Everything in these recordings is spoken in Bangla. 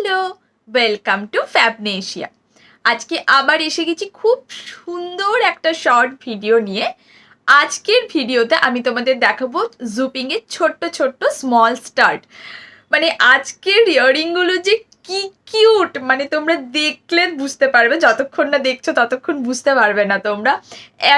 Hello, welcome to ফ্যাবনেশিয়া। আজকে আবার এসে গেছি খুব সুন্দর একটা শর্ট ভিডিও নিয়ে। আজকের ভিডিওতে আমি তোমাদের দেখাবো জুপিংয়ের ছোট্ট ছোট্ট স্মল স্টার্ট। মানে আজকের ইয়াররিংগুলো যে কি কিউট, মানে তোমরা দেখলে বুঝতে পারবে, যতক্ষণ না দেখছো ততক্ষণ বুঝতে পারবে না তোমরা।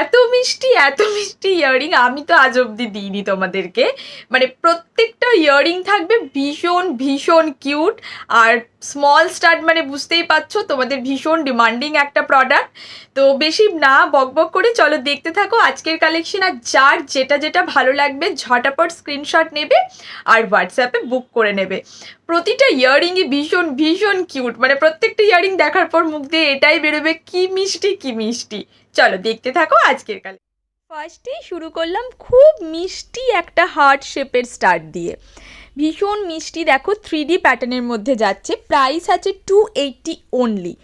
এত মিষ্টি এত মিষ্টি ইয়াররিং আমি তো আজ অব্দি দিইনি তোমাদেরকে। মানে প্রত্যেকটা ইয়াররিং থাকবে ভীষণ ভীষণ কিউট। আর স্মল স্টার্ট মানে বুঝতেই পারছো তোমাদের ভীষণ ডিমান্ডিং একটা প্রোডাক্ট। তো বেশি না বকবক করে চলো দেখতে থাকো আজকের কালেকশন। আর যার যেটা যেটা ভালো লাগবে ঝটাপট স্ক্রিনশট নেবে আর হোয়াটসঅ্যাপে বুক করে নেবে। প্রতিটা ইয়াররিংই ভীষণ ভীষণ কিউট, মানে প্রত্যেকটা ইয়াররিং দেখার পর মুখ দিয়ে এটাই বেরোবে কি মিষ্টি কি মিষ্টি। চলো দেখতে থাকো আজকের কালেকশন। ফার্স্টেই শুরু করলাম খুব মিষ্টি একটা হার্ট শেপের স্টার্ট দিয়ে। ভীষণ মিষ্টি, দেখো 3D প্যাটার্নের মধ্যে যাচ্ছে। প্রাইস আছে 280 অনলি।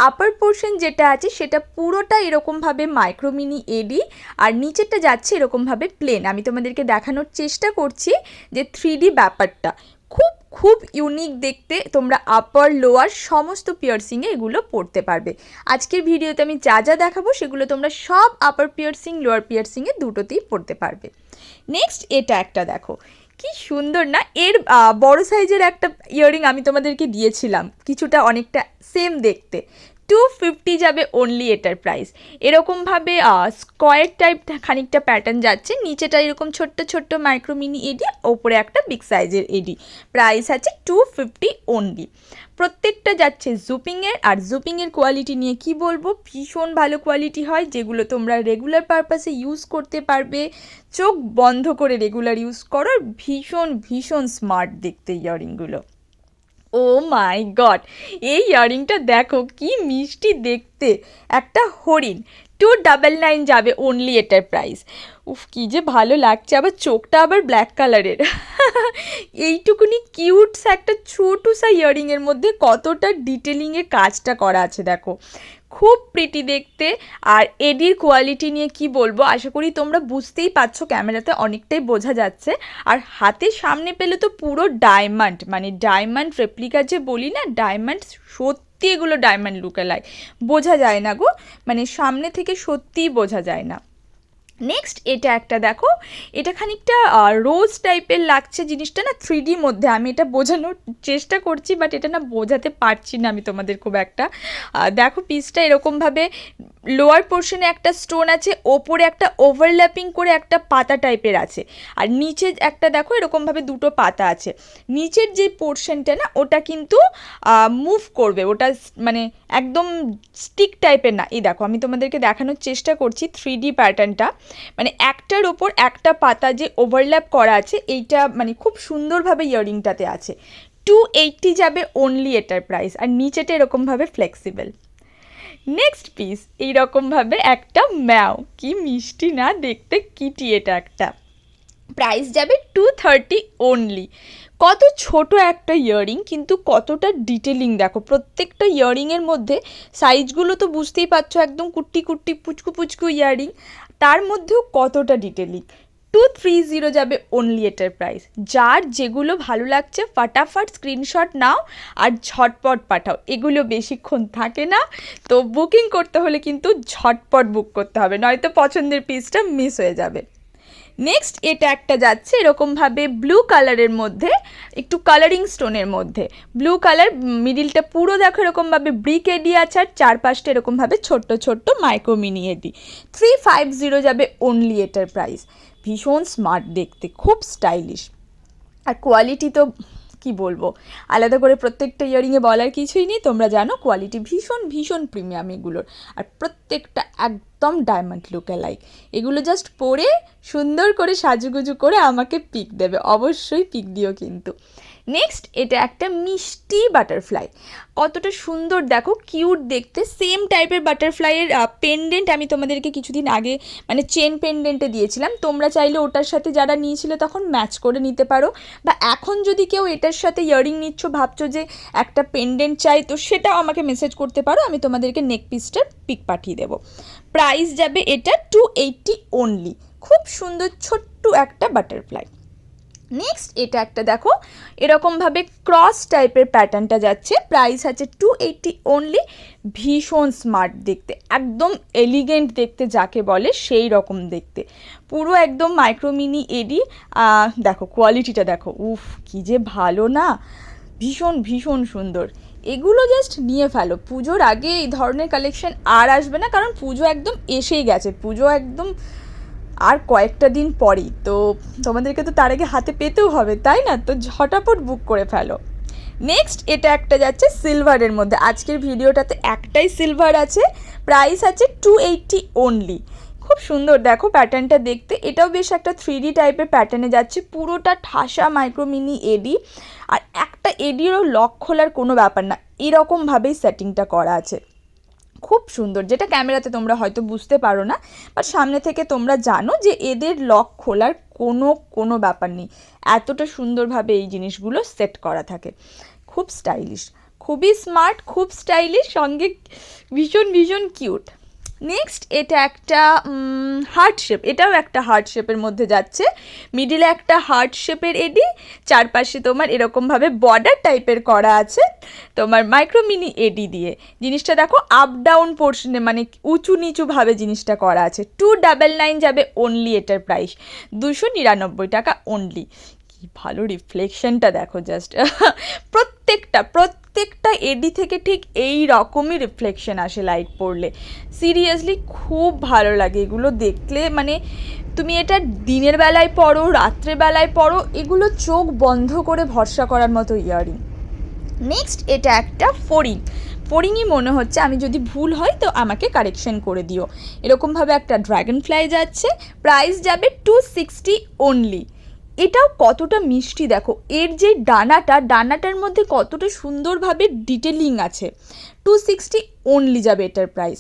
আপার পোর্শন যেটা আছে সেটা পুরোটা এরকমভাবে মাইক্রোমিনি এডি, আর নিচেরটা যাচ্ছে এরকমভাবে প্লেন। আমি তোমাদেরকে দেখানোর চেষ্টা করছি যে 3D ব্যাপারটা খুব খুব ইউনিক দেখতে। তোমরা আপার লোয়ার সমস্ত পিয়ার্সিংয়ে এগুলো পড়তে পারবে। আজকের ভিডিওতে আমি যা যা দেখাবো সেগুলো তোমরা সব আপার পিয়ার্সিং লোয়ার পিয়ার্সিংয়ে দুটোতেই পড়তে পারবে। নেক্সট এটা একটা দেখো কি সুন্দর না, এর বড় সাইজের একটা ইয়াররিং আমি তোমাদেরকে দিয়েছিলাম, কিছুটা অনেকটা সেম দেখতে। 250 যাবে অনলি এটার প্রাইস। এরকমভাবে স্কোয়ার টাইপ খানিকটা প্যাটার্ন যাচ্ছে, নিচেটা এরকম ছোট্ট ছোট্ট মাইক্রোমিনি এডি, ওপরে একটা বিগ সাইজের এডি। প্রাইস আছে 250 অনলি। প্রত্যেকটা যাচ্ছে জুপিংয়ের, আর জুপিংয়ের কোয়ালিটি নিয়ে কি বলবো, ভীষণ ভালো কোয়ালিটি হয়, যেগুলো তোমরা রেগুলার পারপাসে ইউজ করতে পারবে। চোখ বন্ধ করে রেগুলার ইউজ করো। ভীষণ ভীষণ স্মার্ট দেখতে ইয়াররিংগুলো। ও মাই গড, এই ইয়াররিংটা দেখো কি মিষ্টি দেখতে, একটা হরিণ। 299 যাবে অনলি এটার প্রাইস। উফ কি যে ভালো লাগছে, আবার চোখটা আবার ব্ল্যাক কালারের। এইটুকুনি কিউটস একটা ছোটো সা ইয়াররিংয়ের মধ্যে কতটা ডিটেলিংয়ে কাজটা করা আছে দেখো, খুব প্রিটি দেখতে। আর এডির কোয়ালিটি নিয়ে কি বলবো, আশা করি তোমরা বুঝতেই পারছো, ক্যামেরাতে অনেকটাই বোঝা যাচ্ছে। আর হাতের সামনে পেলে তো পুরো ডায়মন্ড, মানে ডায়মন্ড রেপ্লিকা যে বলি না, ডায়মন্ড সত্যি, এগুলো ডায়মন্ড লুকালায়, বোঝা যায় না গো, মানে সামনে থেকে সত্যিই বোঝা যায় না। নেক্সট এটা একটা দেখো, এটা খানিকটা রোজ টাইপের লাগছে জিনিসটা না, 3D মধ্যে। আমি এটা বোঝানোর চেষ্টা করছি বাট এটা না বোঝাতে পারছি না আমি তোমাদের খুব একটা। দেখো পিসটা এরকমভাবে লোয়ার পোর্শনে একটা স্টোন আছে, ওপরে একটা ওভারল্যাপিং করে একটা পাতা টাইপের আছে, আর নিচে একটা দেখো এরকমভাবে দুটো পাতা আছে। নিচের যে পোর্শনটা না ওটা কিন্তু মুভ করবে, ওটা মানে একদম স্টিক টাইপের না। এই দেখো আমি তোমাদেরকে দেখানোর চেষ্টা করছি 3D প্যাটার্নটা, মানে একটার ওপর একটা পাতা যে ওভারল্যাপ করা আছে, এইটা মানে খুব সুন্দরভাবে ইয়াররিংটাতে আছে। 280 যাবে অনলি এটার প্রাইস, আর নিচেটা এরকমভাবে ফ্লেক্সিবল। নেক্সট পিস এইরকমভাবে একটা ম্যাও, কি মিষ্টি না দেখতে, কিটি এটা একটা। প্রাইস যাবে 230 অনলি। কত ছোট একটা ইয়াররিং কিন্তু কতটা ডিটেলিং দেখো, প্রত্যেকটা ইয়াররিংয়ের মধ্যে সাইজগুলো তো বুঝতেই পারছো, একদম কুট্টি কুট্টি পুচকু পুচকু ইয়াররিং, তার মধ্যেও কতটা ডিটেলিং। 230 যাবে অনলি এটার প্রাইস। যার যেগুলো ভালো লাগছে ফাটাফাট স্ক্রিনশট নাও আর ঝটপট পাঠাও, এগুলো বেশিক্ষণ থাকে না, তো বুকিং করতে হলে কিন্তু ঝটপট বুক করতে হবে, নয়তো পছন্দের পিসটা মিস হয়ে যাবে। নেক্সট এটা একটা যাচ্ছে এরকমভাবে ব্লু কালারের মধ্যে, একটু কালারিং স্টোনের মধ্যে ব্লু কালার, মিডিলটা পুরো দেখো এরকমভাবে ব্রিক এডি আছে, আর চারপাশটা এরকমভাবে ছোট্ট ছোট্ট মাইক্রোমিনি এডি। 350 যাবে অনলি এটার প্রাইস। ভীষণ স্মার্ট দেখতে, খুব স্টাইলিশ, আর কোয়ালিটি তো কি বলবো, আলাদা করে প্রত্যেকটা ইয়াররিংয়ে বলার কিছুই নেই, তোমরা জানো কোয়ালিটি ভীষণ ভীষণ প্রিমিয়াম এগুলোর। আর প্রত্যেকটা একদম ডায়মন্ড লুকালাইক। এগুলো জাস্ট পরে সুন্দর করে সাজুগুজু করে আমাকে পিক দেবে, অবশ্যই পিক দিও কিন্তু। নেক্সট এটা একটা মিষ্টি বাটারফ্লাই, কতটা সুন্দর দেখো, কিউট দেখতে। সেম টাইপের বাটারফ্লাইয়ের পেন্ডেন্ট আমি তোমাদেরকে কিছুদিন আগে মানে চেন পেন্ডেন্টে দিয়েছিলাম, তোমরা চাইলে ওটার সাথে যারা নিয়েছিলে তখন ম্যাচ করে নিতে পারো, বা এখন যদি কেউ এটার সাথে ইয়াররিং নিচ্ছ, ভাবছো যে একটা পেন্ডেন্ট চাই, তো সেটাও আমাকে মেসেজ করতে পারো, আমি তোমাদেরকে নেক পিসটার পিক পাঠিয়ে দেবো। প্রাইস যাবে এটা 280 অনলি। খুব সুন্দর ছোট্ট একটা বাটারফ্লাই। নেক্সট এটা একটা দেখো এরকমভাবে ক্রস টাইপের প্যাটার্নটা যাচ্ছে, প্রাইস আছে 280 অনলি। ভীষণ স্মার্ট দেখতে, একদম এলিগেন্ট দেখতে যাকে বলে সেই রকম দেখতে, পুরো একদম মাইক্রো মিনি এডি। দেখো কোয়ালিটিটা দেখো, উফ কি যে ভালো না, ভীষণ ভীষণ সুন্দর। এগুলো জাস্ট নিয়ে ফেলো, পুজোর আগে এই ধরনের কালেকশন আর আসবে না, কারণ পুজো একদম এসেই গেছে, পুজো একদম আর কয়েকটা দিন পরেই তো, তোমাদেরকে তো তার আগে হাতে পেতেও হবে তাই না, তো ঝটাপট বুক করে ফেলো। নেক্সট এটা একটা যাচ্ছে সিলভারের মধ্যে, আজকের ভিডিওটাতে একটাই সিলভার আছে, প্রাইস আছে 280 অনলি। খুব সুন্দর দেখো প্যাটার্নটা দেখতে, এটাও বেশ একটা 3D টাইপের প্যাটার্নে যাচ্ছে, পুরোটা ঠাসা মাইক্রো মিনি এডি, আর একটা এডিরও লক খোলার কোনো ব্যাপার না, এরকমভাবেই সেটিংটা করা আছে, খুব সুন্দর, যেটা ক্যামেরাতে তোমরা হয়তো বুঝতে পারো না, বাট সামনে থেকে তোমরা জানো যে এদের লক খোলার কোনো ব্যাপার নেই, এতটা সুন্দরভাবে এই জিনিসগুলো সেট করা থাকে, খুব স্টাইলিশ, খুবই স্মার্ট, খুব স্টাইলিশ, সঙ্গে ভীষণ ভীষণ কিউট। নেক্সট এটা একটা হার্ট শেপ, এটাও একটা হার্ট শেপের মধ্যে যাচ্ছে, মিডিলে একটা হার্ট শেপের এডি, চারপাশে তোমার এরকমভাবে বর্ডার টাইপের করা আছে তোমার মাইক্রো মিনি এডি দিয়ে, জিনিসটা দেখো আপ ডাউন পোর্শনে মানে উঁচু নিচুভাবে জিনিসটা করা আছে, 299 যাবে অনলি, এটার প্রাইস 299 টাকা অনলি। কি ভালো রিফ্লেকশনটা দেখো জাস্ট প্রত্যেকটা এডি থেকে ঠিক এই রকমই রিফ্লেকশন আসে লাইট পড়লে, সিরিয়াসলি খুব ভালো লাগে এগুলো দেখলে, মানে তুমি এটা দিনের বেলায় পরো রাত্রেবেলায় পরো, এগুলো চোখ বন্ধ করে ভরসা করার মতো ইয়াররিং। নেক্সট এটা একটা ফড়িংই মনে হচ্ছে, আমি যদি ভুল হয় তো আমাকে কারেকশন করে দিও, এরকমভাবে একটা ড্রাগন ফ্লাই যাচ্ছে, প্রাইস যাবে 260 অনলি। এটাও কতটা মিষ্টি দেখো, এর যে ডানাটার মধ্যে কতটা সুন্দরভাবে ডিটেলিং আছে, 260 অনলি যাবে এটার প্রাইস।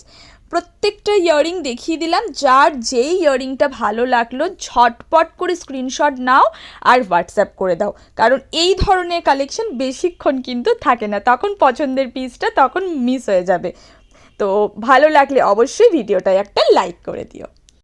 প্রত্যেকটা ইয়াররিং দেখিয়ে দিলাম, যার যেই ইয়াররিংটা ভালো লাগলো ঝটপট করে স্ক্রিনশট নাও আর হোয়াটসঅ্যাপ করে দাও, কারণ এই ধরনের কালেকশন বেশিক্ষণ কিন্তু থাকে না, তখন পছন্দের পিসটা তখন মিস হয়ে যাবে। তো ভালো লাগলে অবশ্যই ভিডিওটায় একটা লাইক করে দিও।